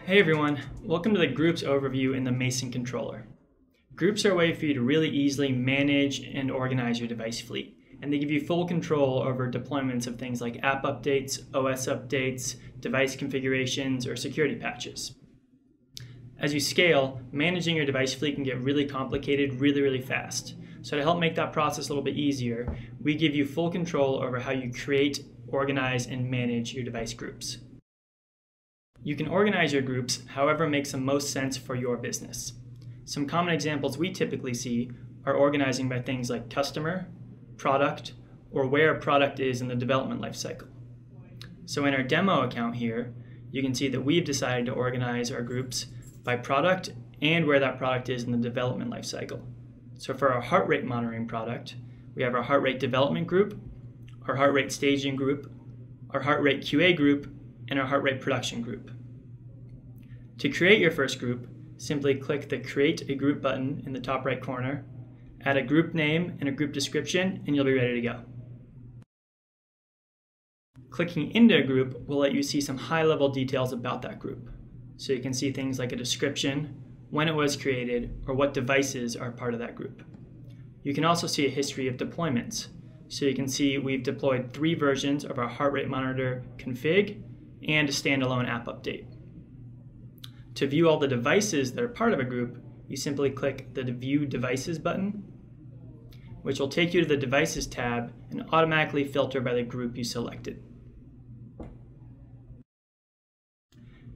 Hey everyone, welcome to the Groups overview in the Mason Controller. Groups are a way for you to really easily manage and organize your device fleet, and they give you full control over deployments of things like app updates, OS updates, device configurations, or security patches. As you scale, managing your device fleet can get really complicated really fast. So to help make that process a little bit easier, we give you full control over how you create, organize, and manage your device groups. You can organize your groups however makes the most sense for your business. Some common examples we typically see are organizing by things like customer, product, or where a product is in the development lifecycle. So in our demo account here, you can see that we've decided to organize our groups by product and where that product is in the development lifecycle. So for our heart rate monitoring product, we have our heart rate development group, our heart rate staging group, our heart rate QA group, and our heart rate production group. To create your first group, simply click the Create a Group button in the top right corner, add a group name and a group description, and you'll be ready to go. Clicking into a group will let you see some high-level details about that group. So you can see things like a description, when it was created, or what devices are part of that group. You can also see a history of deployments. So you can see we've deployed 3 versions of our heart rate monitor config and a standalone app update. To view all the devices that are part of a group, you simply click the View Devices button, which will take you to the Devices tab and automatically filter by the group you selected.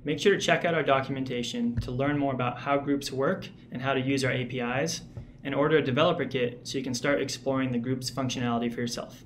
Make sure to check out our documentation to learn more about how groups work and how to use our APIs, and order a developer kit so you can start exploring the group's functionality for yourself.